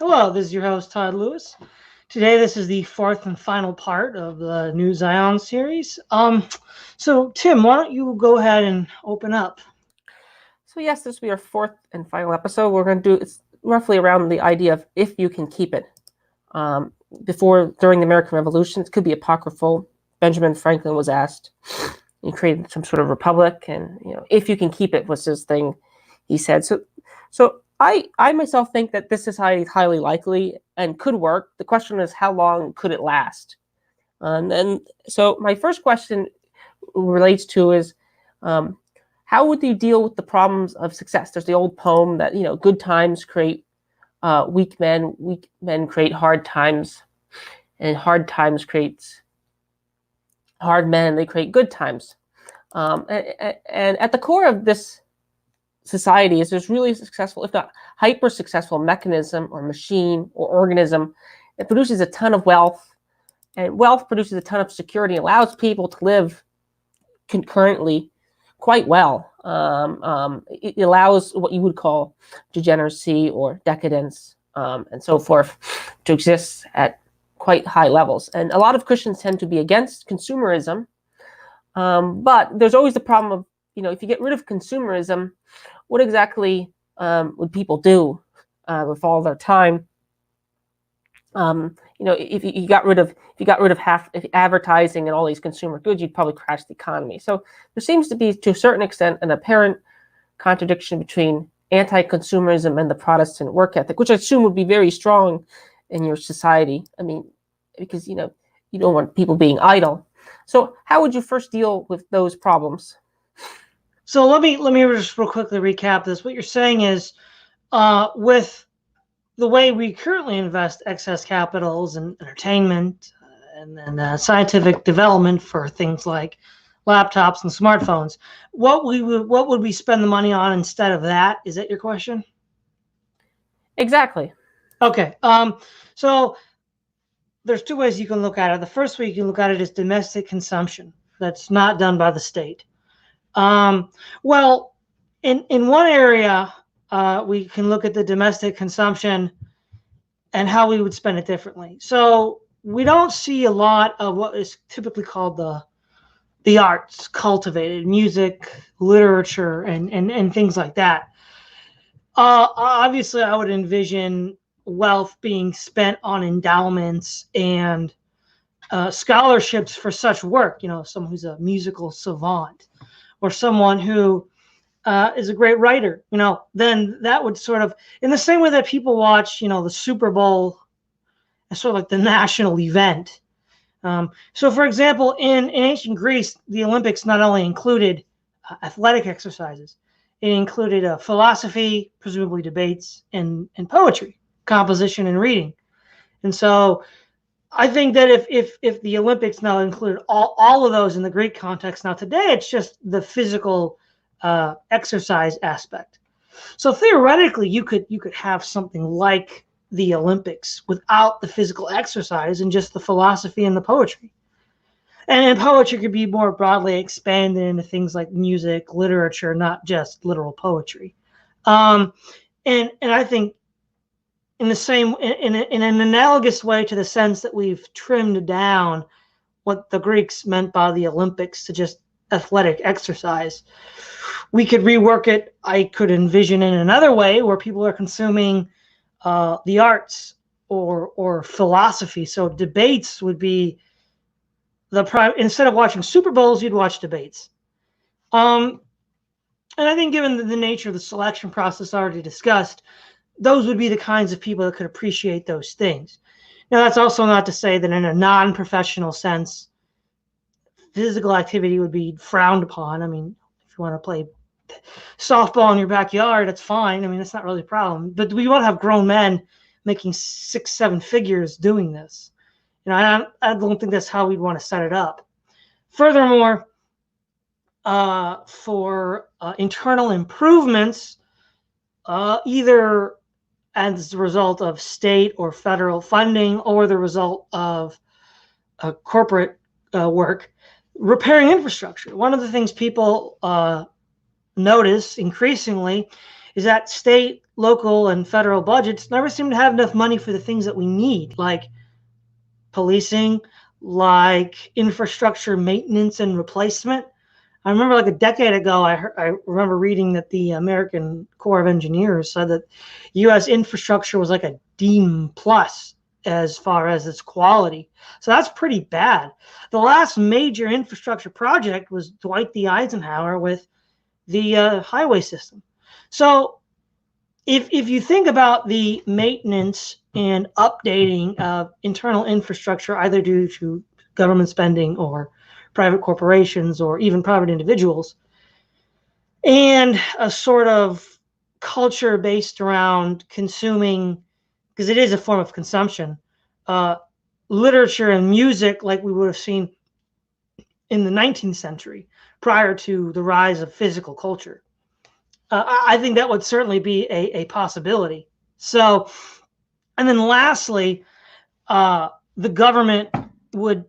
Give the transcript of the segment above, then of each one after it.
Hello, this is your host, Todd Lewis. Today, this is the fourth and final part of the New Zion series. So Tim, why don't you go ahead and open up? So yes, this will be our fourth and final episode. We're going to do it's roughly around the idea of if you can keep it. During the American Revolution, it could be apocryphal. Benjamin Franklin was asked. He created some sort of republic, and if you can keep it was his thing. He said so. I myself think that this society is highly likely and could work. The question is, how long could it last? And so my first question relates to is, how would you deal with the problems of success? There's the old poem that good times create weak men create hard times, and hard times creates hard men. They create good times. And at the core of this society is this really successful, if not hyper successful, mechanism or machine or organism. It produces a ton of wealth, and wealth produces a ton of security, allows people to live concurrently quite well. It allows what you would call degeneracy or decadence and so forth to exist at quite high levels. And a lot of Christians tend to be against consumerism, but there's always the problem of, if you get rid of consumerism, what exactly would people do with all their time? If you got rid of half advertising and all these consumer goods, you'd probably crash the economy. So there seems to be, to a certain extent, an apparent contradiction between anti-consumerism and the Protestant work ethic, which I assume would be very strong in your society. I mean, because you don't want people being idle. So how would you first deal with those problems? So let me just real quickly recap this. What you're saying is, with the way we currently invest excess capitals in entertainment and then scientific development for things like laptops and smartphones, what would we spend the money on instead of that? Is that your question? Exactly. Okay. So there's two ways you can look at it. The first way you can look at it is domestic consumption. That's not done by the state. Well, in one area, we can look at the domestic consumption and how we would spend it differently. So we don't see a lot of what is typically called the arts cultivated, music, literature, and things like that. Obviously, I would envision wealth being spent on endowments and scholarships for such work. Someone who's a musical savant or someone who is a great writer, then that would sort of, in the same way that people watch, the Super Bowl as sort of like the national event. So, for example, in ancient Greece, the Olympics not only included athletic exercises, it included philosophy, presumably debates, and poetry, composition, and reading. And so I think that if the Olympics now included all of those in the Greek context, now today it's just the physical exercise aspect. So theoretically, you could have something like the Olympics without the physical exercise and just the philosophy and the poetry. And poetry could be more broadly expanded into things like music, literature, not just literal poetry. And I think in the same in an analogous way to the sense that we've trimmed down what the Greeks meant by the Olympics to just athletic exercise, we could rework it. I could envision in another way where people are consuming the arts or philosophy. So debates would be instead of watching Super Bowls, you'd watch debates. And I think given the nature of the selection process already discussed, those would be the kinds of people that could appreciate those things. Now, that's also not to say that in a non-professional sense, physical activity would be frowned upon. I mean, if you want to play softball in your backyard, that's fine. I mean, that's not really a problem. But we want to have grown men making 6-7 figures doing this. I don't think that's how we'd want to set it up. Furthermore, for internal improvements, either as a result of state or federal funding or the result of corporate work, repairing infrastructure. One of the things people notice increasingly is that state local and federal budgets never seem to have enough money for the things that we need, like policing, like infrastructure maintenance and replacement. I remember like a decade ago, I remember reading that the American Corps of Engineers said that U.S. infrastructure was like a D plus as far as its quality. So that's pretty bad. The last major infrastructure project was Dwight D. Eisenhower with the highway system. So if you think about the maintenance and updating of internal infrastructure, either due to government spending or private corporations or even private individuals, and a sort of culture based around consuming, because it is a form of consumption, uh, literature and music like we would have seen in the 19th century prior to the rise of physical culture. I think that would certainly be a possibility. So, and then lastly, the government would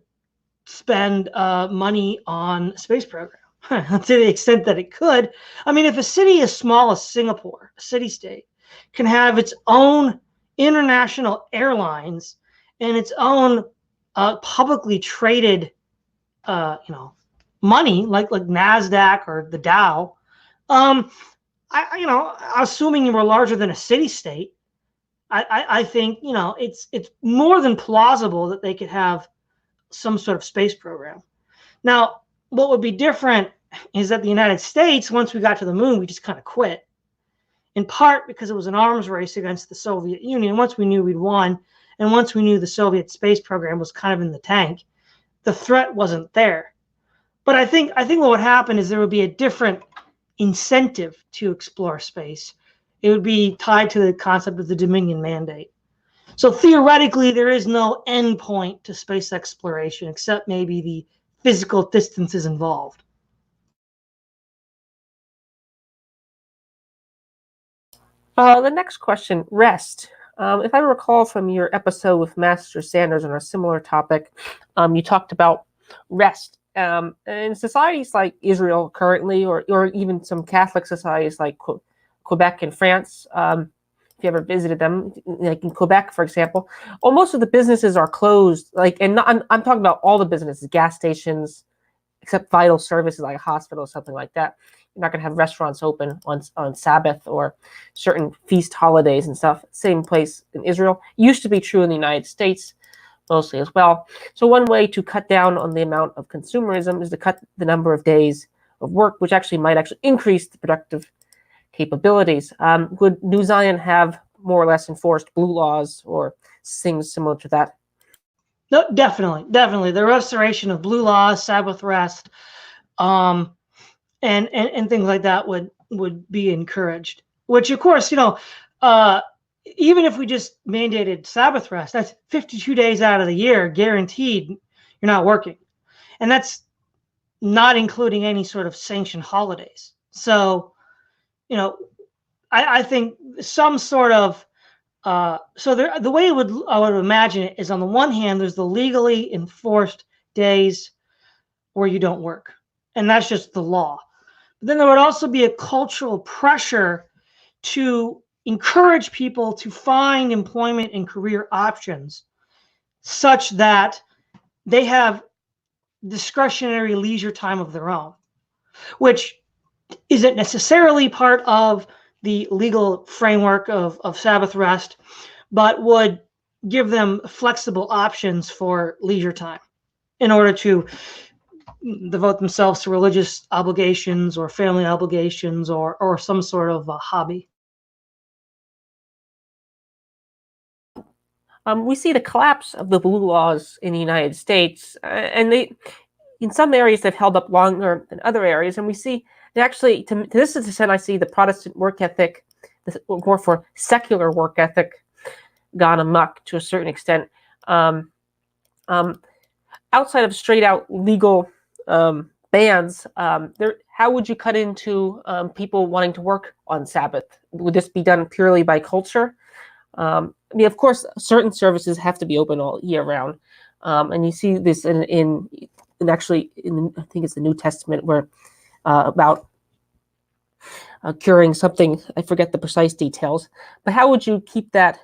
spend money on space program to the extent that it could. I mean, if a city as small as Singapore, a city state, can have its own international airlines and its own publicly traded, money like Nasdaq or the Dow, assuming you were larger than a city state, I think it's more than plausible that they could have some sort of space program. Now, what would be different is that the United States, once we got to the moon, we just kind of quit. In part because it was an arms race against the Soviet Union. Once we knew we'd won, and once we knew the Soviet space program was kind of in the tank, the threat wasn't there. But I think what would happen is there would be a different incentive to explore space. It would be tied to the concept of the Dominion Mandate. So theoretically, there is no end point to space exploration except maybe the physical distances involved. The next question, rest. If I recall from your episode with Master Sanders on a similar topic, you talked about rest. In societies like Israel currently, or even some Catholic societies like Quebec and France, if you ever visited them, like in Quebec, for example, most of the businesses are closed. I'm talking about all the businesses, gas stations, except vital services like a hospital or something like that. You're not going to have restaurants open on Sabbath or certain feast holidays and stuff. Same place in Israel. Used to be true in the United States mostly as well. So one way to cut down on the amount of consumerism is to cut the number of days of work, which might increase the productive capabilities. Would New Zion have more or less enforced blue laws or things similar to that? No, definitely. The restoration of blue laws, Sabbath rest, and things like that would be encouraged. Which, of course, even if we just mandated Sabbath rest, that's 52 days out of the year guaranteed you're not working, and that's not including any sort of sanctioned holidays. So, I think some sort of the way I would imagine it is, on the one hand, there's the legally enforced days where you don't work, and that's just the law. But then there would also be a cultural pressure to encourage people to find employment and career options such that they have discretionary leisure time of their own, which isn't necessarily part of the legal framework of Sabbath rest, but would give them flexible options for leisure time in order to devote themselves to religious obligations or family obligations or some sort of a hobby. We see the collapse of the blue laws in the United States, and in some areas they've held up longer than other areas, and we see actually, to this extent, I see the Protestant work ethic, more for secular work ethic, gone amok to a certain extent. Outside of straight out legal bans, how would you cut into people wanting to work on Sabbath? Would this be done purely by culture? Of course, certain services have to be open all year round, and you see this in I think it's the New Testament, where about curing something. I forget the precise details, but how would you keep that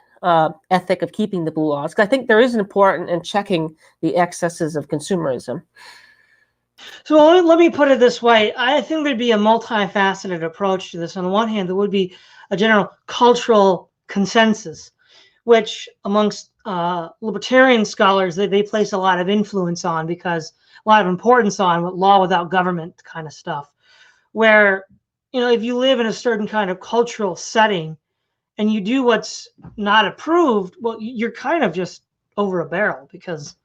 ethic of keeping the blue laws? Because I think there is an important in checking the excesses of consumerism. So let me put it this way. I think there'd be a multifaceted approach to this. On the one hand, there would be a general cultural consensus, which amongst libertarian scholars, they place a lot of influence on, because a lot of importance on with law without government kind of stuff, where, if you live in a certain kind of cultural setting and you do what's not approved, well, you're kind of just over a barrel, because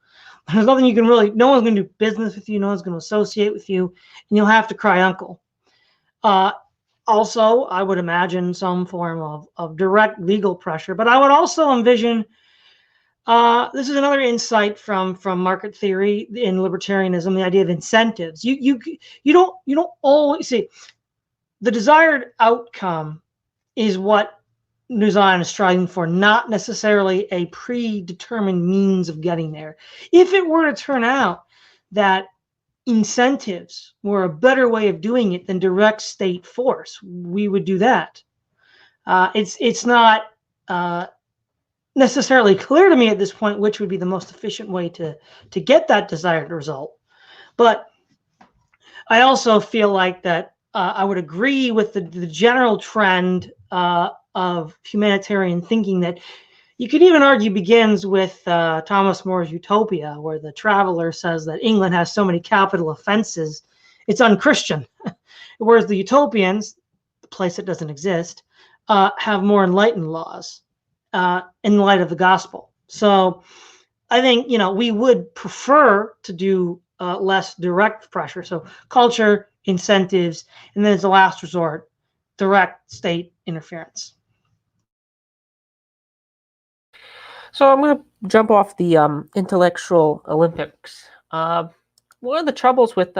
there's nothing you can really, no one's going to do business with you, no one's going to associate with you, and you'll have to cry uncle. Also, I would imagine some form of direct legal pressure, but I would also envision, this is another insight from market theory in libertarianism, the idea of incentives. You don't always see the desired outcome is what design is striving for, not necessarily a predetermined means of getting there. If it were to turn out that incentives were a better way of doing it than direct state force, we would do that. It's not necessarily clear to me at this point which would be the most efficient way to get that desired result. But I also feel like that I would agree with the general trend of humanitarian thinking that you could even argue begins with Thomas More's Utopia, where the traveler says that England has so many capital offenses, it's unchristian. Whereas the utopians, the place that doesn't exist, have more enlightened laws in light of the gospel. So I think, we would prefer to do less direct pressure. So culture, incentives, and then as a last resort, direct state interference. So I'm going to jump off the intellectual Olympics. One of the troubles with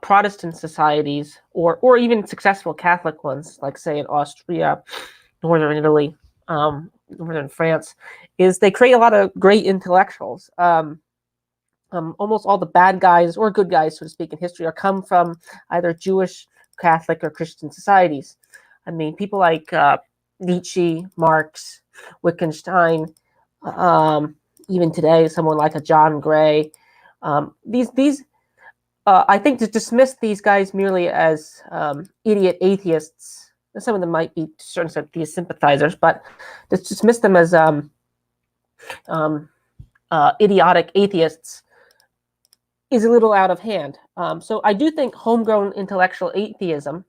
Protestant societies, or even successful Catholic ones, like say in Austria, northern Italy, northern France, is they create a lot of great intellectuals. Almost all the bad guys or good guys, so to speak, in history are come from either Jewish, Catholic, or Christian societies. I mean, people like Nietzsche, Marx, Wittgenstein, even today, someone like a John Gray. These I think to dismiss these guys merely as idiot atheists, some of them might be to a certain extent be sympathizers, but to dismiss them as idiotic atheists is a little out of hand. So I do think homegrown intellectual atheism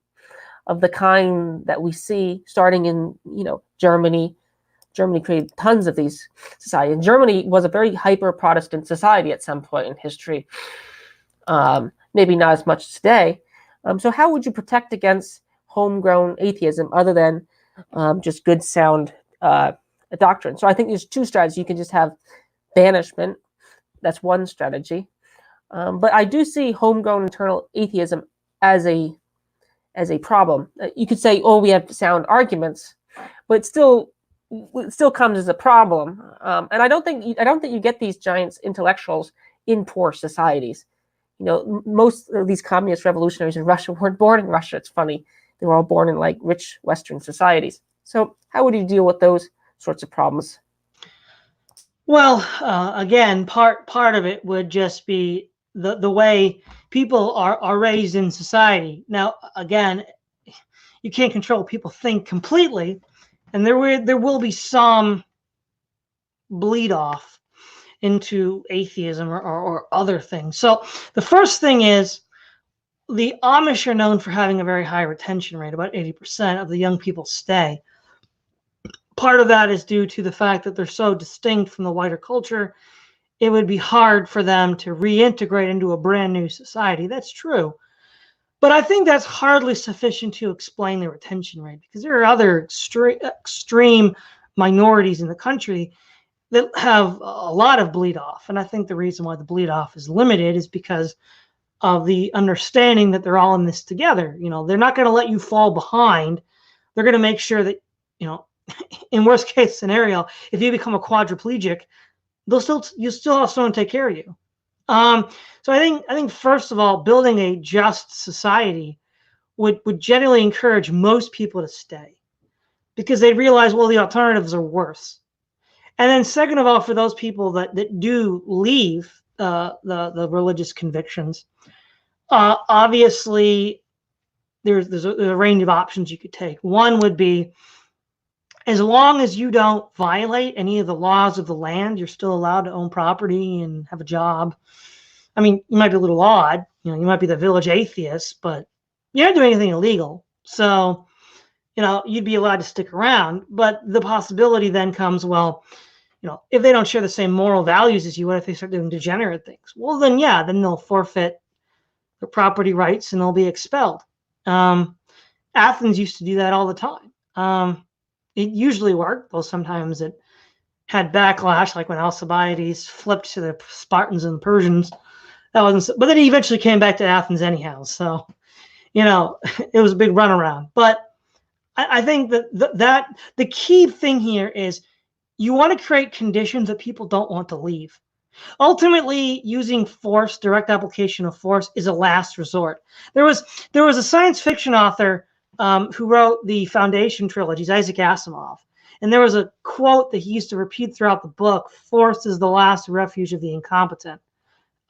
of the kind that we see starting in, Germany. Germany created tons of these societies. And Germany was a very hyper-Protestant society at some point in history. Maybe not as much today. So how would you protect against homegrown atheism other than just good, sound doctrine? So I think there's two strategies. You can just have banishment. That's one strategy. But I do see homegrown internal atheism as a problem. You could say, "Oh, we have sound arguments," but it still comes as a problem. And I don't think you get these giant intellectuals in poor societies. Most of these communist revolutionaries in Russia weren't born in Russia. It's funny; they were all born in like rich Western societies. So, how would you deal with those sorts of problems? Well, again, part of it would just be the way people are raised in society. Now, again, you can't control people think completely, and there will be some bleed off into atheism or other things. So the first thing is, the Amish are known for having a very high retention rate. About 80% of the young people stay. Part of that is due to the fact that they're so distinct from the wider culture. It would be hard for them to reintegrate into a brand new society. That's true. But I think that's hardly sufficient to explain the retention rate, because there are other extreme minorities in the country that have a lot of bleed off. And I think the reason why the bleed off is limited is because of the understanding that they're all in this together. They're not going to let you fall behind. They're going to make sure that, in worst case scenario, if you become a quadriplegic, you still have someone to take care of you. So I think first of all, building a just society would generally encourage most people to stay because they realize, well, the alternatives are worse. And then second of all, for those people that do leave the religious convictions, obviously there's a range of options you could take. One would be, as long as you don't violate any of the laws of the land, you're still allowed to own property and have a job. I mean, you might be a little odd, you might be the village atheist, but you're not doing anything illegal. So, you'd be allowed to stick around. But the possibility then comes, well, if they don't share the same moral values as you, what if they start doing degenerate things? Well, then, yeah, then they'll forfeit their property rights and they'll be expelled. Athens used to do that all the time. It usually worked, though sometimes it had backlash, like when Alcibiades flipped to the Spartans and the Persians. That wasn't, but then he eventually came back to Athens anyhow. So, it was a big runaround. But I think that the key thing here is you want to create conditions that people don't want to leave. Ultimately, using force, direct application of force, is a last resort. There was a science fiction author who wrote the Foundation trilogies, Isaac Asimov, and there was a quote that he used to repeat throughout the book: "Force is the last refuge of the incompetent."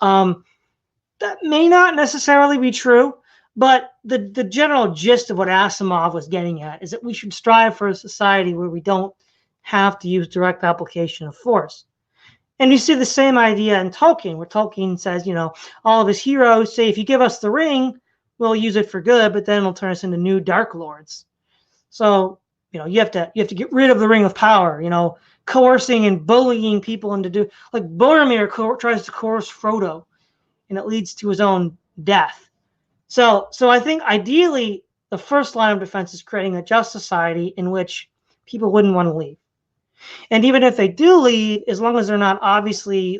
That may not necessarily be true, but the general gist of what Asimov was getting at is that we should strive for a society where we don't have to use direct application of force. And you see the same idea in Tolkien, where Tolkien says, all of his heroes say, if you give us the ring, we'll use it for good, but then it'll turn us into new Dark Lords. So, you have to get rid of the ring of power, coercing and bullying people into like Boromir tries to coerce Frodo, and it leads to his own death. So I think ideally the first line of defense is creating a just society in which people wouldn't want to leave. And even if they do leave, as long as they're not obviously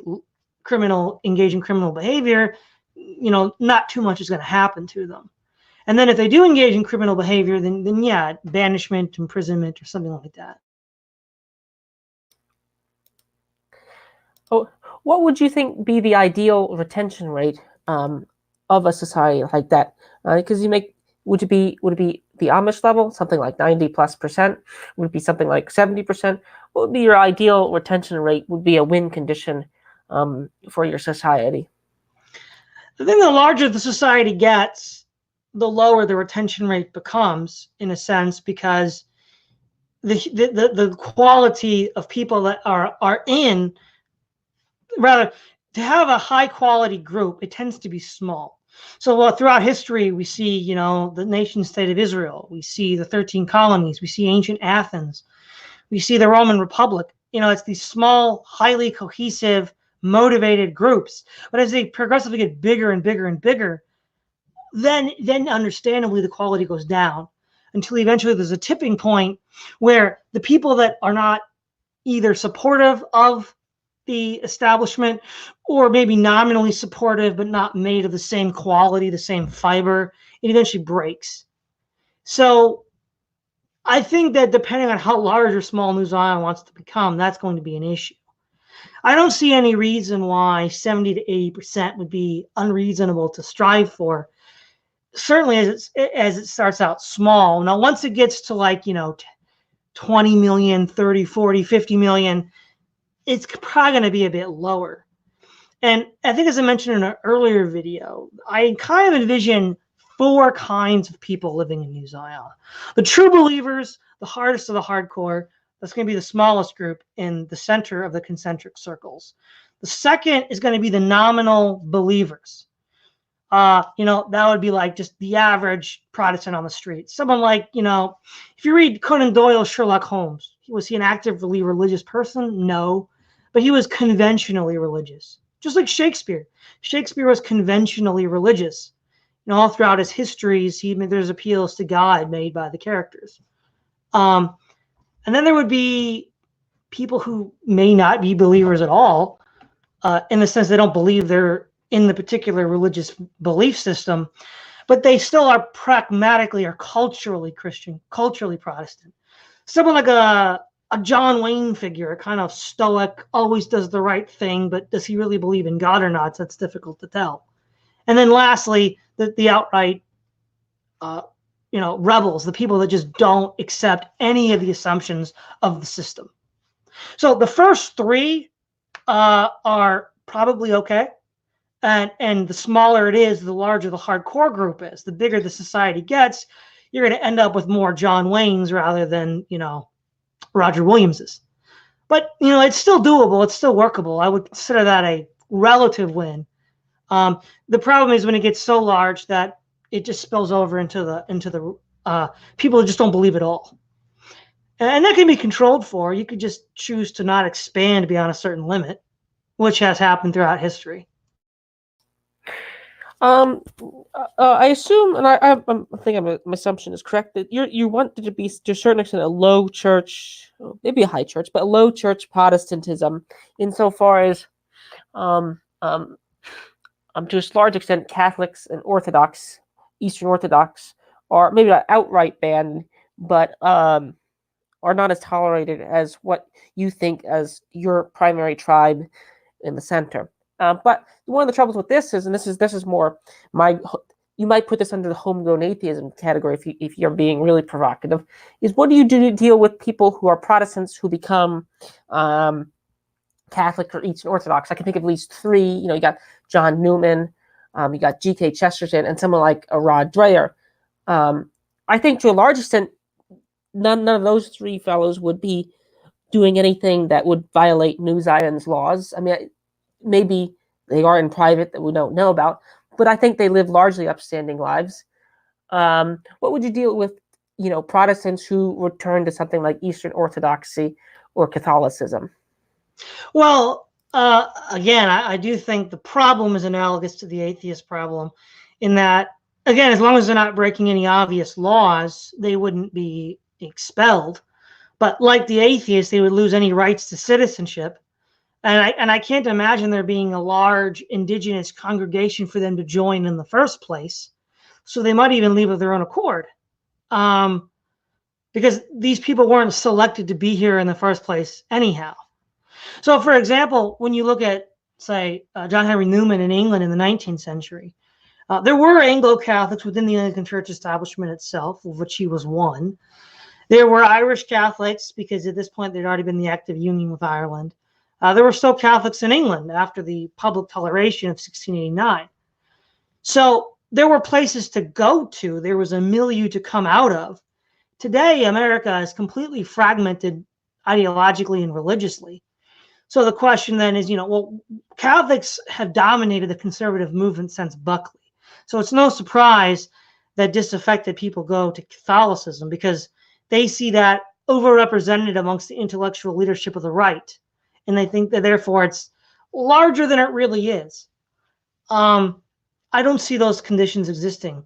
engaged in criminal behavior, not too much is going to happen to them. And then if they do engage in criminal behavior, then yeah, banishment, imprisonment, or something like that. Oh, what would you think be the ideal retention rate of a society like that? Because would it be the Amish level, something like 90+%? Would it be something like 70%? What would be your ideal retention rate? Would be a win condition for your society? I think the larger the society gets, the lower the retention rate becomes, in a sense, because the quality of people that are in, rather, to have a high quality group, it tends to be small. So throughout history, we see, the nation state of Israel, we see the 13 colonies, we see ancient Athens, we see the Roman Republic. It's these small, highly cohesive, motivated groups. But as they progressively get bigger and bigger and bigger, then understandably the quality goes down until eventually there's a tipping point where the people that are not either supportive of the establishment or maybe nominally supportive but not made of the same quality, the same fiber, it eventually breaks. So I think that depending on how large or small New Zion wants to become, that's going to be an issue. I don't see any reason why 70 to 80% would be unreasonable to strive for. Certainly as it starts out small. Now, once it gets to 20 million, 30, 40, 50 million, it's probably going to be a bit lower. And I think, as I mentioned in an earlier video, I kind of envision 4 kinds of people living in New Zion. The true believers, the hardest of the hardcore, that's going to be the smallest group in the center of the concentric circles. The second is going to be the nominal believers. That would be like just the average Protestant on the street. Someone like, if you read Conan Doyle's Sherlock Holmes, was he an actively religious person? No, but he was conventionally religious. Just like Shakespeare. Shakespeare was conventionally religious. All throughout his histories, there's appeals to God made by the characters. And then there would be people who may not be believers at all, in the sense they don't believe they're in the particular religious belief system, but they still are pragmatically or culturally Christian, culturally Protestant. Someone like a John Wayne figure, kind of stoic, always does the right thing, but does he really believe in God or not? So that's difficult to tell. And then lastly, the outright rebels, the people that just don't accept any of the assumptions of the system. So the first three are probably okay. And the smaller it is, the larger the hardcore group is. The bigger the society gets, you're going to end up with more John Waynes rather than, Roger Williamses. But, it's still doable. It's still workable. I would consider that a relative win. The problem is when it gets so large that it just spills over into the people who just don't believe it all. And that can be controlled for. You could just choose to not expand beyond a certain limit, which has happened throughout history. I assume, and I think my assumption is correct, that you want it to be to a certain extent a low church, maybe a high church, but a low church Protestantism, insofar as, to a large extent, Catholics and Orthodox, Eastern Orthodox, are maybe not outright banned, but are not as tolerated as what you think as your primary tribe in the center. But one of the troubles with this is, and this is more you might put this under the homegrown atheism category if you're being really provocative, is what do you do to deal with people who are Protestants who become Catholic or Eastern Orthodox? I can think of at least three. You got John Newman, you got G.K. Chesterton, and someone like Rod Dreher. I think to a large extent, none of those three fellows would be doing anything that would violate New Zion's laws. I mean, maybe they are in private that we don't know about, but I think they live largely upstanding lives. What would you deal with, Protestants who return to something like Eastern Orthodoxy or Catholicism? Well, again, I do think the problem is analogous to the atheist problem in that, again, as long as they're not breaking any obvious laws, they wouldn't be expelled. But like the atheists, they would lose any rights to citizenship. And I can't imagine there being a large indigenous congregation for them to join in the first place. So they might even leave of their own accord. Because these people weren't selected to be here in the first place anyhow. So, for example, when you look at, say, John Henry Newman in England in the 19th century, there were Anglo-Catholics within the Anglican Church establishment itself, of which he was one. There were Irish Catholics, because at this point there'd already been the active union with Ireland. There were still Catholics in England after the public toleration of 1689. So there were places to go to. There was a milieu to come out of. Today, America is completely fragmented ideologically and religiously. So the question then is, Catholics have dominated the conservative movement since Buckley. So it's no surprise that disaffected people go to Catholicism because they see that overrepresented amongst the intellectual leadership of the right. And they think that therefore it's larger than it really is. I don't see those conditions existing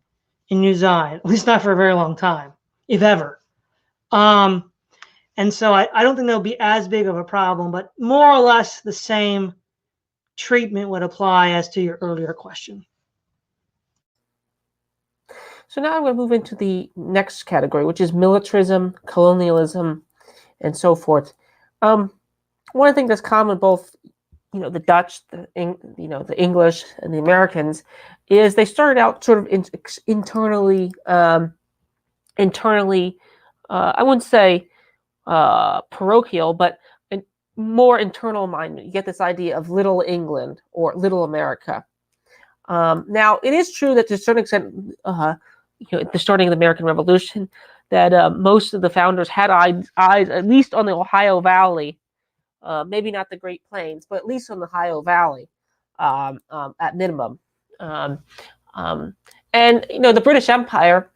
in New Zion, at least not for a very long time, if ever. And so I don't think there'll be as big of a problem, but more or less the same treatment would apply as to your earlier question. So now I'm going to move into the next category, which is militarism, colonialism, and so forth. One thing that's common both, the Dutch, the English, and the Americans, is they started out sort of internally. I wouldn't say parochial, but more internal minded. You get this idea of Little England or Little America. Now, it is true that to a certain extent, at the starting of the American Revolution, that most of the founders had eyes at least on the Ohio Valley. Maybe not the Great Plains, but at least on the Ohio Valley, at minimum. And the British Empire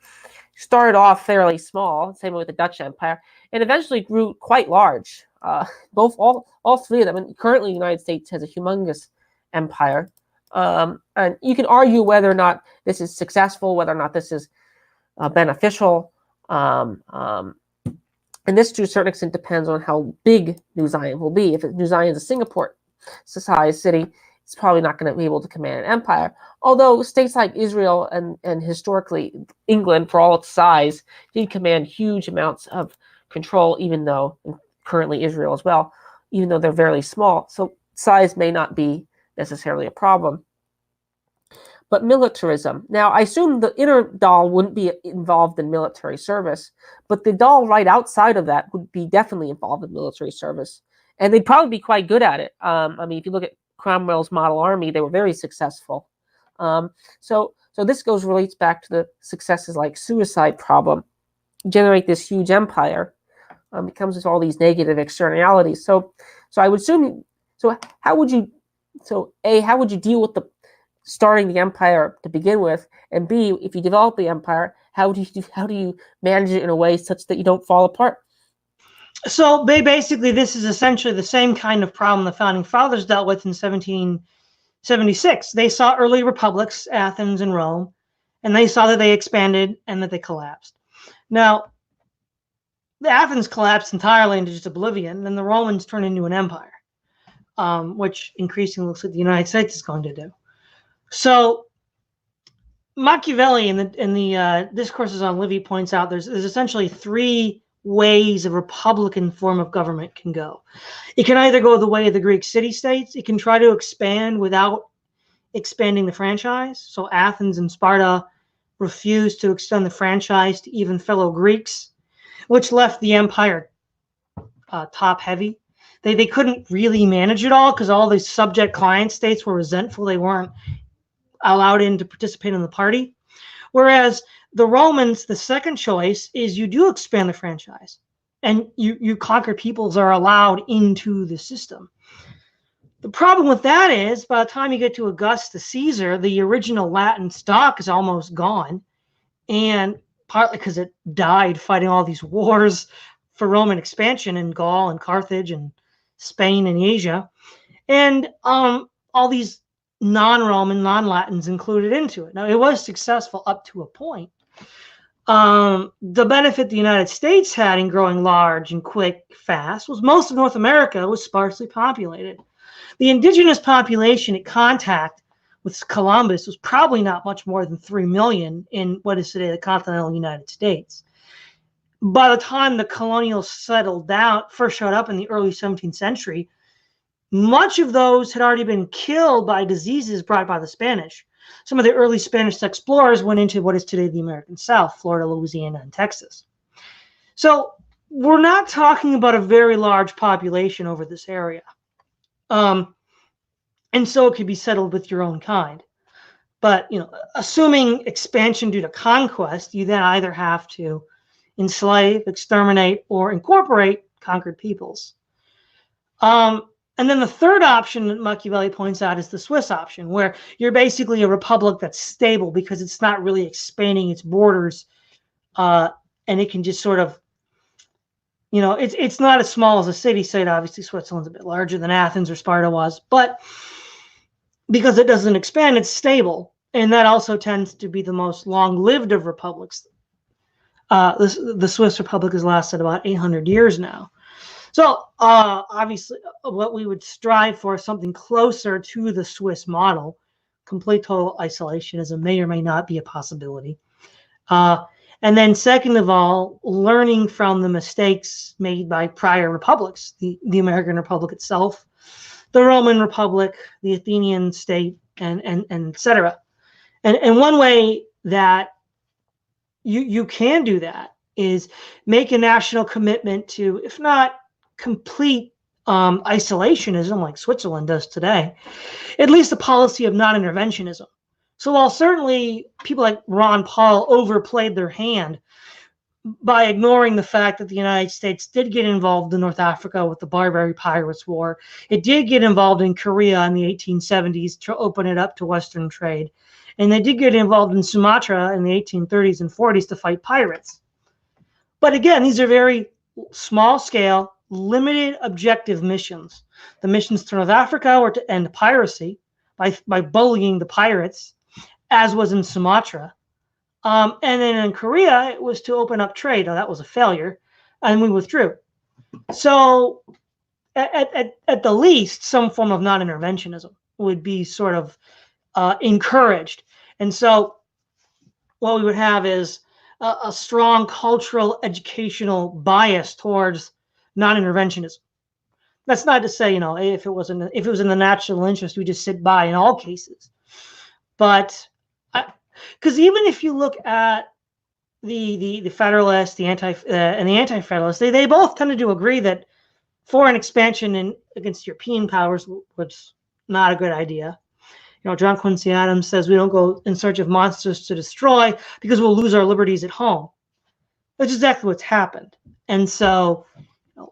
started off fairly small, same with the Dutch Empire, and eventually grew quite large. All three of them. And currently, the United States has a humongous empire. And you can argue whether or not this is successful, whether or not this is beneficial. And this, to a certain extent, depends on how big New Zion will be. If New Zion is a Singapore-sized city, it's probably not going to be able to command an empire. Although states like Israel and historically England, for all its size, did command huge amounts of control, even though, currently Israel as well, even though they're very small. So size may not be necessarily a problem. but militarism. Now, I assume the inner Dal wouldn't be involved in military service, but the Dal right outside of that would be definitely involved in military service. And they'd probably be quite good at it. I mean, if you look at Cromwell's model army, they were very successful. So this relates back to the successes like suicide problem. You generate this huge empire. It comes with all these negative externalities. So I would assume. So how would you deal with the starting the empire to begin with, and B, if you develop the empire, how do you manage it in a way such that you don't fall apart? So basically, this is essentially the same kind of problem the founding fathers dealt with in 1776. They saw early republics, Athens and Rome, and they saw that they expanded and that they collapsed. Now, the Athens collapsed entirely into just oblivion, and the Romans turned into an empire, which increasingly looks like the United States is going to do. So Machiavelli in the Discourses on Livy points out there's essentially three ways a republican form of government can go. It can either go the way of the Greek city-states. It can try to expand without expanding the franchise. So Athens and Sparta refused to extend the franchise to even fellow Greeks, which left the empire top-heavy. They couldn't really manage it all because all these subject client states were resentful. They weren't allowed in to participate in the party. Whereas the Romans, the second choice is you do expand the franchise and you conquered peoples are allowed into the system. The problem with that is by the time you get to Augustus Caesar, the original Latin stock is almost gone, and partly because it died fighting all these wars for Roman expansion in Gaul and Carthage and Spain and Asia, and all these non-Roman, non-Latins included into it. Now, it was successful up to a point. The benefit the United States had in growing large and quick, fast, was most of North America was sparsely populated. The indigenous population at contact with Columbus was probably not much more than 3 million in what is today the continental United States. By the time the colonials settled down, first showed up in the early 17th century, much of those had already been killed by diseases brought by the Spanish. Some of the early Spanish explorers went into what is today the American South, Florida, Louisiana, and Texas. So we're not talking about a very large population over this area. And so it could be settled with your own kind. But, assuming expansion due to conquest, you then either have to enslave, exterminate, or incorporate conquered peoples. And then the third option that Machiavelli points out is the Swiss option, where you're basically a republic that's stable because it's not really expanding its borders, and it can just sort of, it's not as small as a city-state. Obviously, Switzerland's a bit larger than Athens or Sparta was, but because it doesn't expand, it's stable, and that also tends to be the most long-lived of republics. The Swiss Republic has lasted about 800 years now. So obviously, what we would strive for is something closer to the Swiss model. Complete total isolationism may or may not be a possibility. And then second of all, learning from the mistakes made by prior republics, the American Republic itself, the Roman Republic, the Athenian state, and et cetera. And one way that you can do that is make a national commitment to, if not complete isolationism like Switzerland does today, at least a policy of non-interventionism. So while certainly people like Ron Paul overplayed their hand by ignoring the fact that the United States did get involved in North Africa with the Barbary Pirates War, it did get involved in Korea in the 1870s to open it up to Western trade, and they did get involved in Sumatra in the 1830s and 40s to fight pirates. But again, these are very small scale, limited objective missions. The missions to North Africa were to end piracy by bullying the pirates, as was in Sumatra. And then in Korea, it was to open up trade. Now, that was a failure, and we withdrew. So at the least, some form of non-interventionism would be sort of encouraged. And so what we would have is a strong cultural, educational bias towards non-interventionism. That's not to say, if it was in the national interest, we just sit by in all cases. But Because even if you look at the Federalists, and the Anti-Federalists, they both tended to agree that foreign expansion against European powers was not a good idea. John Quincy Adams says we don't go in search of monsters to destroy because we'll lose our liberties at home. That's exactly what's happened. And so,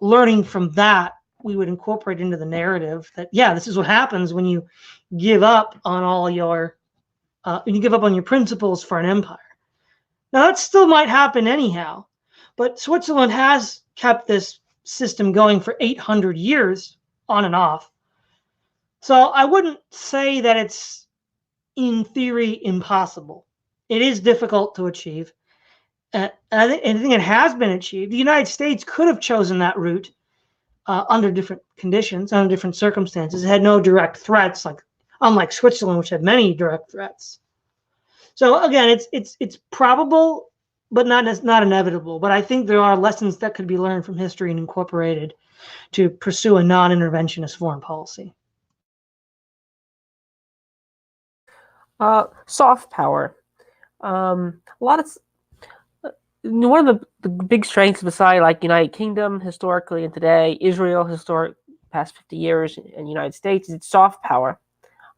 learning from that, we would incorporate into the narrative that, yeah, this is what happens when you give up on all your, when you give up on your principles for an empire. Now, that still might happen anyhow, but Switzerland has kept this system going for 800 years on and off. So I wouldn't say that it's, in theory, impossible. It is difficult to achieve. I think it has been achieved. The United States could have chosen that route under different conditions, under different circumstances. It had no direct threats, unlike Switzerland, which had many direct threats. So again, it's probable, but not inevitable. But I think there are lessons that could be learned from history and incorporated to pursue a non-interventionist foreign policy. Soft power. One of the big strengths of a society like United Kingdom historically and today, Israel past 50 years, and United States, is its soft power.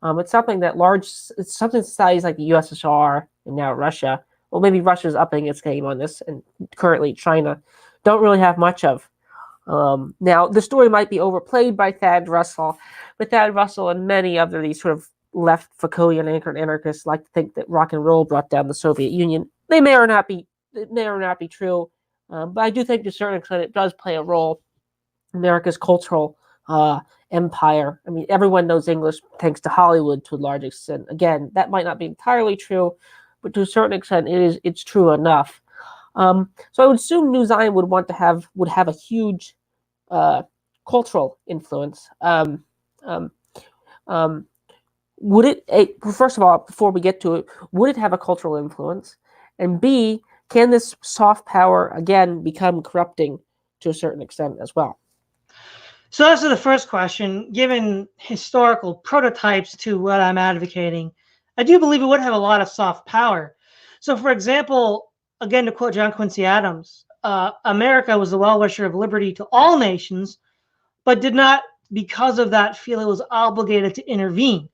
It's something that societies like the USSR and now Russia, well, maybe Russia's upping its game on this, and currently China, don't really have much of. Now, the story might be overplayed by Thad Russell, but Thad Russell and many other these sort of left Foucauldian anarchists like to think that rock and roll brought down the Soviet Union. They may or not be true, but I do think to a certain extent it does play a role. America's cultural empire. I mean, everyone knows English thanks to Hollywood to a large extent. Again, that might not be entirely true, but to a certain extent it's true enough. So I would assume New Zion would have a huge cultural influence. Would it, first of all, before we get to it, would it have a cultural influence? And B, can this soft power, again, become corrupting to a certain extent as well? So as to the first question, given historical prototypes to what I'm advocating, I do believe it would have a lot of soft power. So, for example, again, to quote John Quincy Adams, America was the well-wisher of liberty to all nations, but did not, because of that, feel it was obligated to intervene.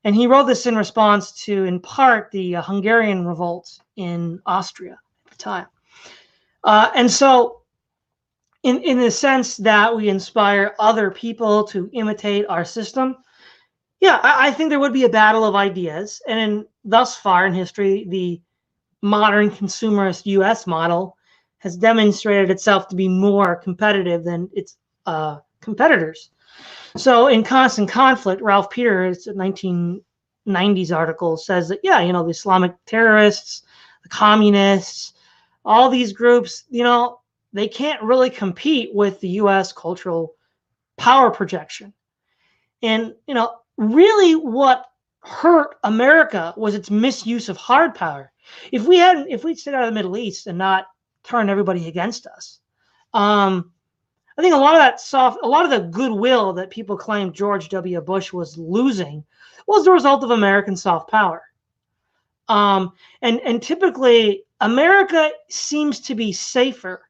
And he wrote this in response to, in part, the Hungarian revolt in Austria at the time. And so, in the sense that we inspire other people to imitate our system, yeah, I think there would be a battle of ideas. And thus far in history, the modern consumerist U.S. model has demonstrated itself to be more competitive than its competitors. So in Constant Conflict, Ralph Peter's 1990s article says that, yeah, the Islamic terrorists, the communists, all these groups, they can't really compete with the U.S. cultural power projection. And, really what hurt America was its misuse of hard power. If we'd stayed out of the Middle East and not turned everybody against us, I think a lot of the goodwill that people claimed George W. Bush was losing was the result of American soft power. And typically, America seems to be safer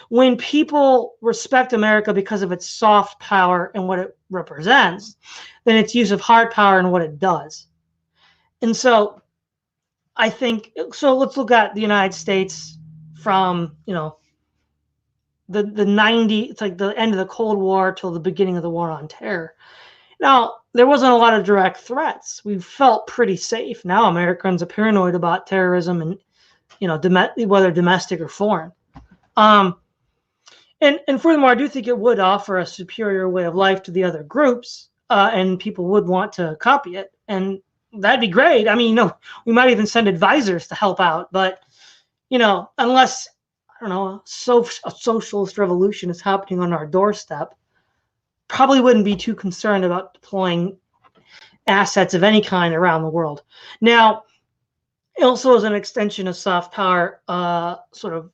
when people respect America because of its soft power and what it represents than its use of hard power and what it does. And so I think, so let's look at the United States from, the 90s, it's like the end of the Cold War till the beginning of the War on Terror. Now, there wasn't a lot of direct threats. We felt pretty safe. Now Americans are paranoid about terrorism and, whether domestic or foreign. And furthermore, I do think it would offer a superior way of life to the other groups, and people would want to copy it. And that'd be great. I mean, we might even send advisors to help out. But, unless, I don't know, a socialist revolution is happening on our doorstep, probably wouldn't be too concerned about deploying assets of any kind around the world. Now, also as an extension of soft power, sort of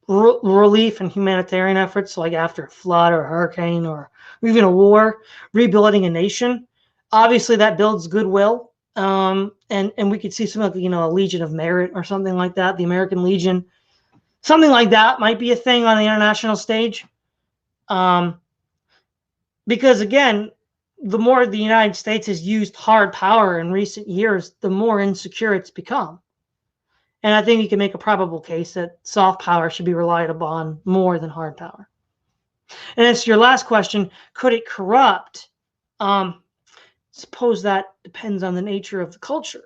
relief and humanitarian efforts, so like after a flood or a hurricane or even a war, rebuilding a nation, obviously that builds goodwill. And we could see something like, a Legion of Merit or something like that, the American Legion, something like that might be a thing on the international stage. Because again, the more the United States has used hard power in recent years, the more insecure it's become. And I think you can make a probable case that soft power should be relied upon more than hard power. And as to your last question, could it corrupt? Suppose that depends on the nature of the culture.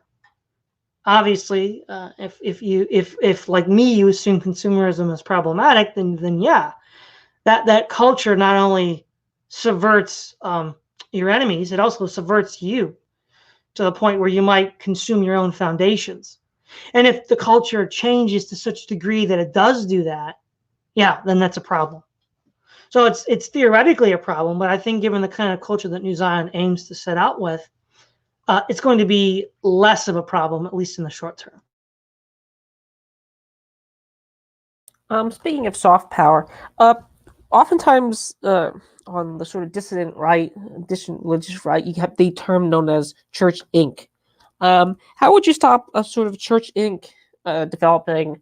Obviously, if like me, you assume consumerism is problematic, then yeah, that culture not only subverts your enemies, it also subverts you to the point where you might consume your own foundations. And if the culture changes to such a degree that it does do that, yeah, then that's a problem. So it's theoretically a problem, but I think given the kind of culture that New Zion aims to set out with, it's going to be less of a problem, at least in the short term. Speaking of soft power, oftentimes on the sort of dissident right, religious right, you have the term known as Church Inc. How would you stop a sort of Church Inc. Developing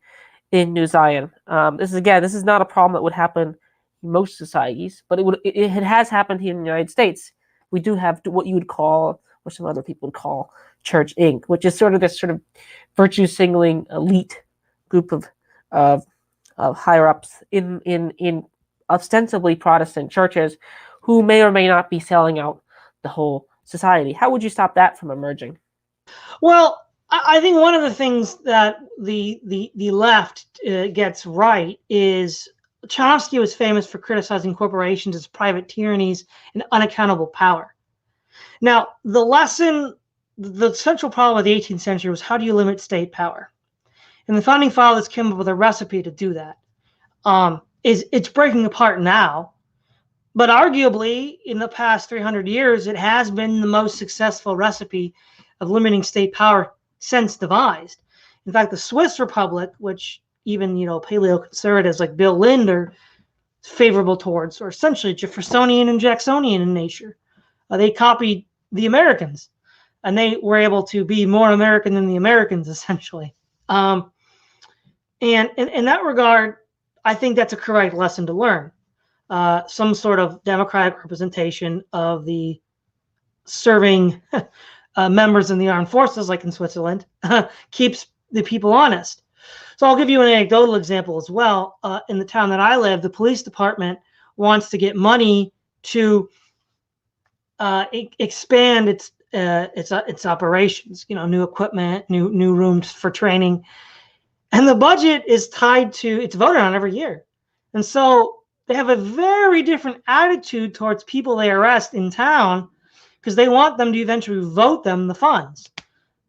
in New Zion? This is not a problem that would happen in most societies, but it has happened here in the United States. We do have what you would call, or some other people would call, Church Inc., which is sort of this sort of virtue signaling elite group of higher ups in ostensibly Protestant churches who may or may not be selling out the whole society. How would you stop that from emerging? Well, I think one of the things that the left gets right is Chomsky was famous for criticizing corporations as private tyrannies and unaccountable power. Now, the central problem of the 18th century was, how do you limit state power? And the founding fathers came up with a recipe to do that. It's breaking apart now, but arguably in the past 300 years, it has been the most successful recipe of limiting state power since devised. In fact, the Swiss Republic, which even paleo-conservatives like Bill Lind are favorable towards, or essentially Jeffersonian and Jacksonian in nature, they copied the Americans, and they were able to be more American than the Americans, essentially. And in that regard, I think that's a correct lesson to learn. Some sort of democratic representation of the serving members in the armed forces, like in Switzerland, keeps the people honest. So I'll give you an anecdotal example as well. In the town that I live, the police department wants to get money to expand its operations. New equipment, new rooms for training, and the budget is tied to, it's voted on every year, and so they have a very different attitude towards people they arrest in town because they want them to eventually vote them the funds.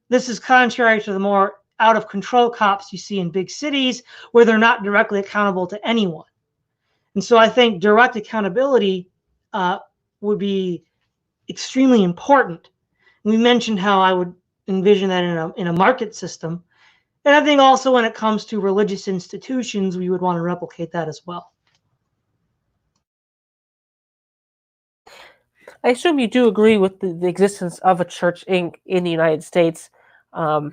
This is contrary to the more out of control cops you see in big cities where they're not directly accountable to anyone. And so I think direct accountability would be extremely important. We mentioned how I would envision that in a market system. And I think also when it comes to religious institutions, we would want to replicate that as well. I assume you do agree with the existence of a Church Inc. in the United States. I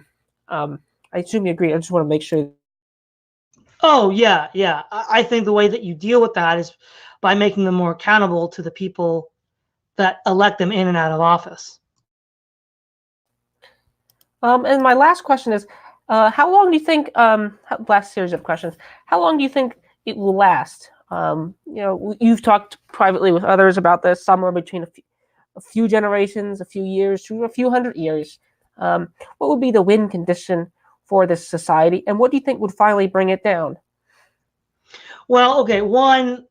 assume you agree. I just want to make sure. Oh, yeah. I think the way that you deal with that is by making them more accountable to the people that elect them in and out of office. And my last question is, how long do you think, last series of questions, how long do you think it will last? You've talked privately with others about this, somewhere between a few generations, a few years, to a few hundred years. What would be the win condition for this society, and what do you think would finally bring it down? Well, okay, one,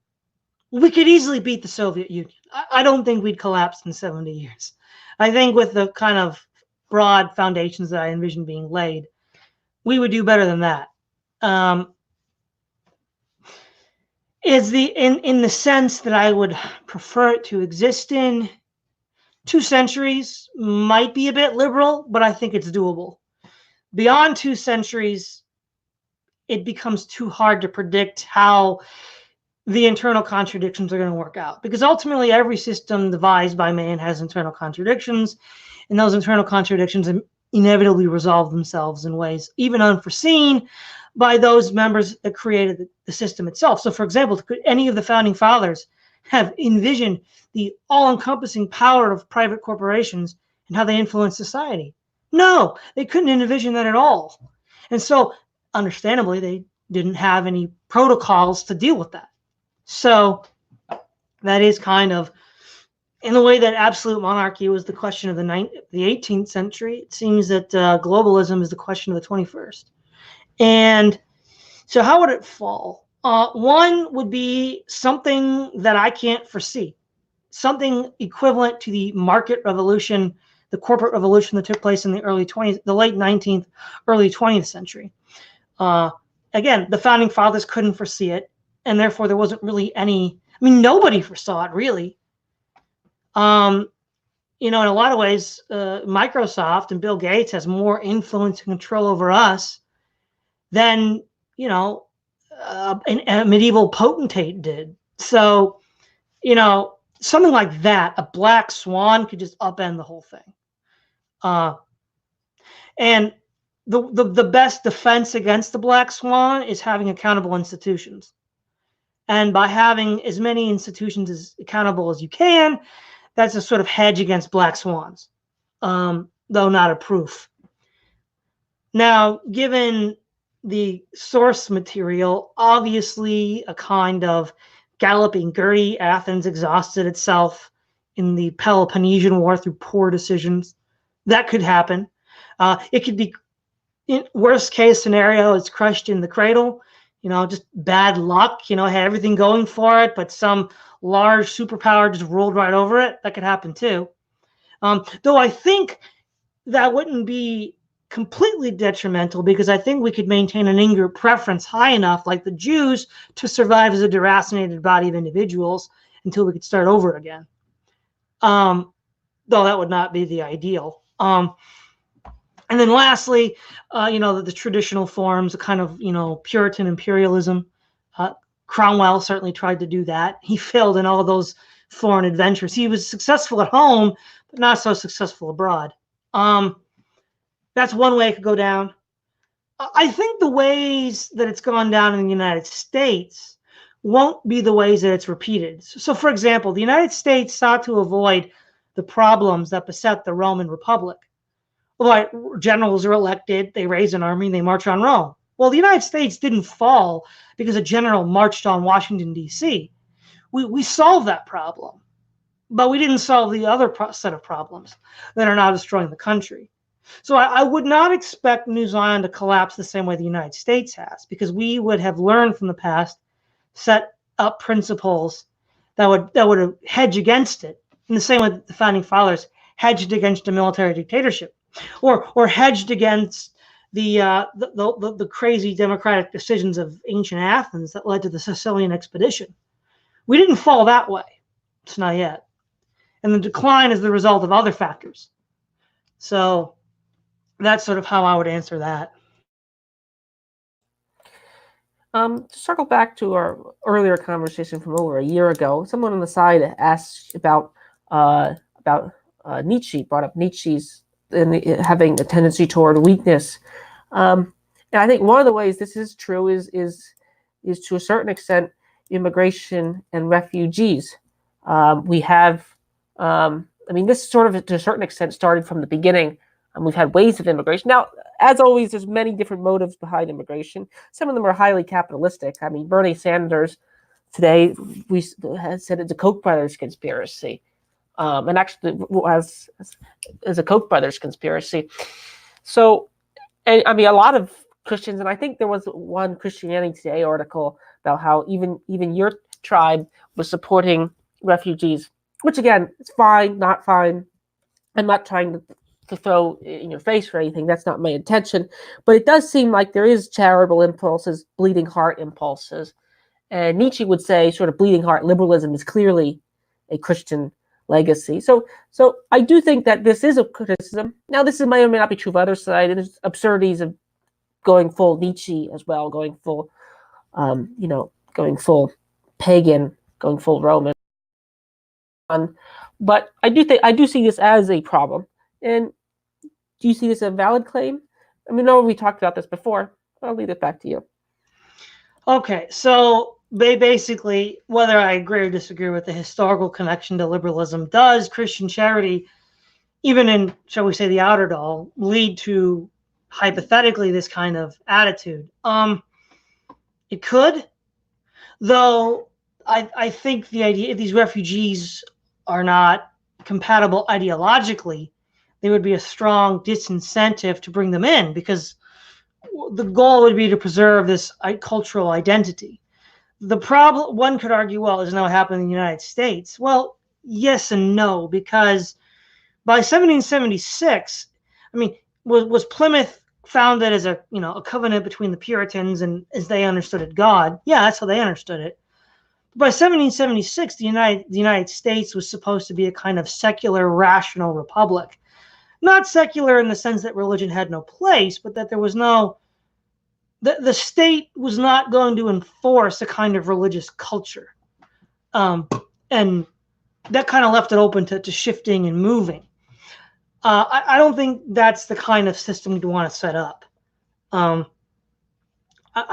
we could easily beat the Soviet Union. I don't think we'd collapse in 70 years. I think with the kind of broad foundations that I envision being laid, we would do better than that. In the sense that I would prefer it to exist in 2 centuries might be a bit liberal, but I think it's doable. Beyond 2 centuries, it becomes too hard to predict how the internal contradictions are going to work out, because ultimately every system devised by man has internal contradictions, and those internal contradictions inevitably resolve themselves in ways even unforeseen by those members that created the system itself. So, for example, could any of the founding fathers have envisioned the all-encompassing power of private corporations and how they influence society? No, they couldn't envision that at all. And so, understandably, they didn't have any protocols to deal with that. So that is kind of, in the way that absolute monarchy was the question of the 18th century, it seems that globalism is the question of the 21st. And so how would it fall? One would be something that I can't foresee, something equivalent to the market revolution, the corporate revolution that took place in the late 19th, early 20th century. Again, the founding fathers couldn't foresee it, and therefore there wasn't really any, I mean, nobody foresaw it really. In a lot of ways, Microsoft and Bill Gates has more influence and control over us than, a medieval potentate did. So, something like that, a black swan could just upend the whole thing. And the best defense against the black swan is having accountable institutions. And by having as many institutions as accountable as you can, that's a sort of hedge against black swans, though not a proof. Now, given the source material, obviously a kind of galloping Gertie, Athens exhausted itself in the Peloponnesian War through poor decisions. That could happen. It could be, in worst case scenario, it's crushed in the cradle, just bad luck, had everything going for it, but some large superpower just rolled right over it. That could happen too. Though I think that wouldn't be completely detrimental, because I think we could maintain an in-group preference high enough, like the Jews, to survive as a deracinated body of individuals until we could start over again. Though that would not be the ideal. And then lastly, the traditional forms, a kind of, Puritan imperialism. Cromwell certainly tried to do that. He failed in all those foreign adventures. He was successful at home, but not so successful abroad. That's one way it could go down. I think the ways that it's gone down in the United States won't be the ways that it's repeated. So, for example, the United States sought to avoid the problems that beset the Roman Republic. Like, generals are elected, they raise an army, they march on Rome. Well, the United States didn't fall because a general marched on Washington, D.C. We solved that problem, but we didn't solve the other set of problems that are now destroying the country. So I would not expect New Zion to collapse the same way the United States has, because we would have learned from the past, set up principles that would hedge against it, in the same way that the founding fathers hedged against a military dictatorship, or hedged against the crazy democratic decisions of ancient Athens that led to the Sicilian expedition. We didn't fall that way. It's not yet. And the decline is the result of other factors. So that's sort of how I would answer that. To circle back to our earlier conversation from over a year ago, someone on the side asked about Nietzsche, brought up Nietzsche's having a tendency toward weakness. And I think one of the ways this is true is to a certain extent immigration and refugees. We have, this sort of to a certain extent started from the beginning. We've had waves of immigration. Now, as always, there's many different motives behind immigration. Some of them are highly capitalistic. Bernie Sanders today has said it's a Koch brothers conspiracy, and actually was a Koch brothers conspiracy. So, a lot of Christians, and I think there was one Christianity Today article about how even your tribe was supporting refugees, which again, it's fine, not fine. I'm not trying to throw in your face or anything. That's not my intention. But it does seem like there is charitable impulses, bleeding heart impulses. And Nietzsche would say sort of bleeding heart liberalism is clearly a Christian legacy. So I do think that this is a criticism. Now, this may or may not be true of other side. And there's absurdities of going full Nietzsche as well, going full, going full pagan, going full Roman. But I do see this as a problem. And do you see this as a valid claim? I mean, no, we talked about this before. I'll leave it back to you. Okay, so basically, whether I agree or disagree with the historical connection to liberalism, does Christian charity, even in, shall we say, the outer doll, lead to hypothetically this kind of attitude? It could, though. I think the idea, if these refugees are not compatible ideologically, there would be a strong disincentive to bring them in, because the goal would be to preserve this cultural identity. The problem, one could argue, well, isn't that what happened in the United States? Well, yes and no, because by 1776, I mean, was Plymouth founded as a covenant between the Puritans and, as they understood it, God? Yeah, that's how they understood it. By 1776, the United States was supposed to be a kind of secular, rational republic. Not secular in the sense that religion had no place, but that there was no, the state was not going to enforce a kind of religious culture. And that kind of left it open to shifting and moving. I don't think that's the kind of system you'd want to set up. I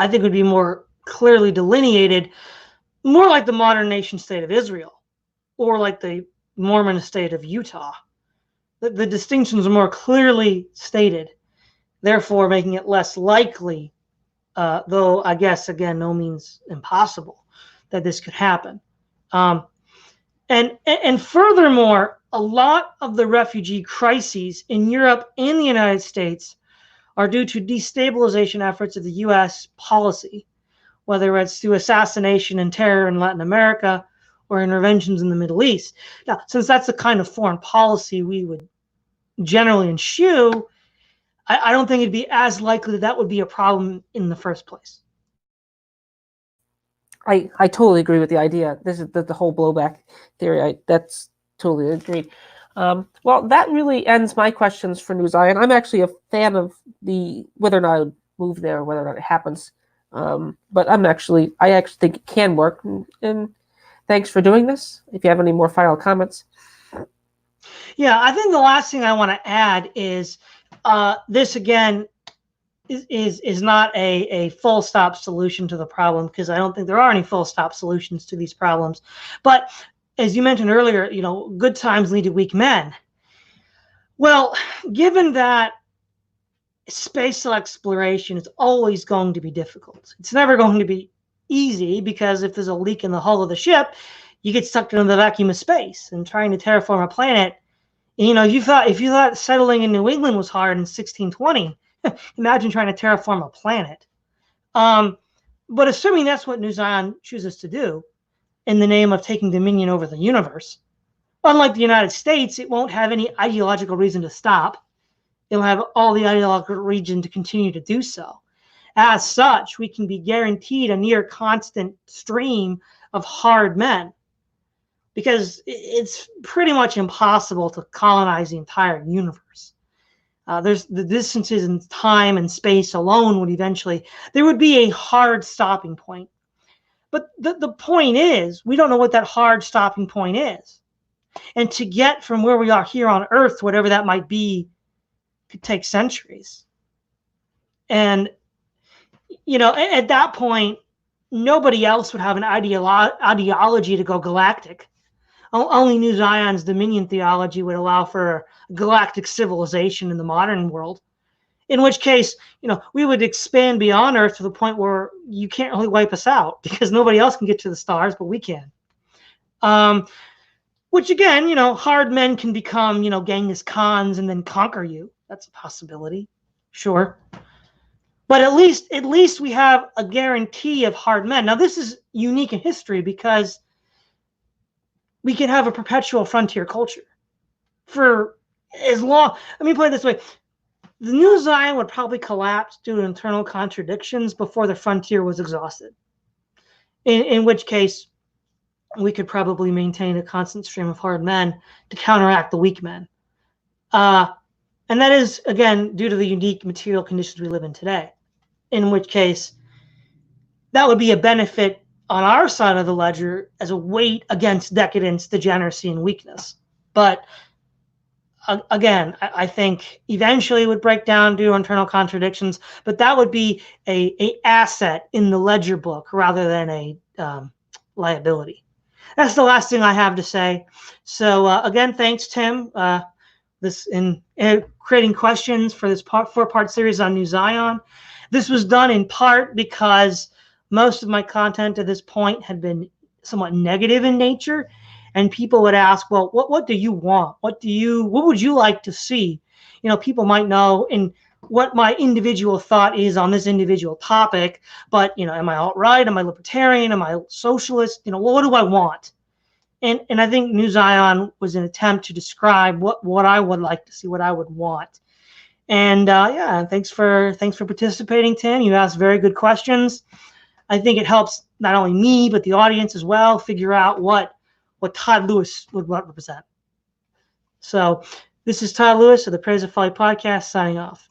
think it would be more clearly delineated, more like the modern nation state of Israel, or like the Mormon state of Utah. The distinctions are more clearly stated, therefore making it less likely, though I guess, again, no means impossible, that this could happen. And furthermore, a lot of the refugee crises in Europe and the United States are due to destabilization efforts of the U.S. policy, whether it's through assassination and terror in Latin America or interventions in the Middle East. Now, since that's the kind of foreign policy we would generally eschew, I don't think it'd be as likely that would be a problem in the first place. I totally agree with the idea. This is the whole blowback theory. That's totally agreed. Well, that really ends my questions for New Zion. I'm actually a fan of whether or not I would move there, whether or not it happens. But I actually think it can work. And thanks for doing this. If you have any more final comments. Yeah, I think the last thing I want to add is this, again, is not a full stop solution to the problem, because I don't think there are any full stop solutions to these problems. But as you mentioned earlier, good times lead to weak men. Well, given that space exploration is always going to be difficult, it's never going to be easy, because if there's a leak in the hull of the ship, you get sucked into the vacuum of space. And trying to terraform a planet, if you thought settling in New England was hard in 1620, imagine trying to terraform a planet. But assuming that's what New Zion chooses to do in the name of taking dominion over the universe, unlike the United States, it won't have any ideological reason to stop. It'll have all the ideological reason to continue to do so. As such, we can be guaranteed a near constant stream of hard men, because it's pretty much impossible to colonize the entire universe. There's the distances in time and space alone would eventually, there would be a hard stopping point. But the point is, we don't know what that hard stopping point is. And to get from where we are here on Earth, whatever that might be, could take centuries. And, at that point, nobody else would have an ideology to go galactic. Only New Zion's Dominion theology would allow for galactic civilization in the modern world, in which case, we would expand beyond Earth to the point where you can't really wipe us out, because nobody else can get to the stars, but we can. Which again, hard men can become, Genghis Khans and then conquer you. That's a possibility, sure. But at least we have a guarantee of hard men. Now, this is unique in history, because we can have a perpetual frontier culture for as long. Let me put it this way. The New Zion would probably collapse due to internal contradictions before the frontier was exhausted. In which case, we could probably maintain a constant stream of hard men to counteract the weak men. And that is, again, due to the unique material conditions we live in today. In which case, that would be a benefit on our side of the ledger as a weight against decadence, degeneracy, and weakness. But again, I think eventually it would break down due to internal contradictions, but that would be a asset in the ledger book rather than a liability. That's the last thing I have to say. So again, thanks, Tim. This in creating questions for this four-part series on New Zion. This was done in part because most of my content at this point had been somewhat negative in nature, and people would ask, well, what do you want? What would you like to see? People might know in what my individual thought is on this individual topic, but am I alt-right? Am I libertarian? Am I socialist? What do I want? And I think New Zion was an attempt to describe what I would like to see, what I would want. And yeah, thanks for participating, Tim. You asked very good questions. I think it helps not only me but the audience as well figure out what Todd Lewis would represent. So this is Todd Lewis of the Praise of Folly podcast signing off.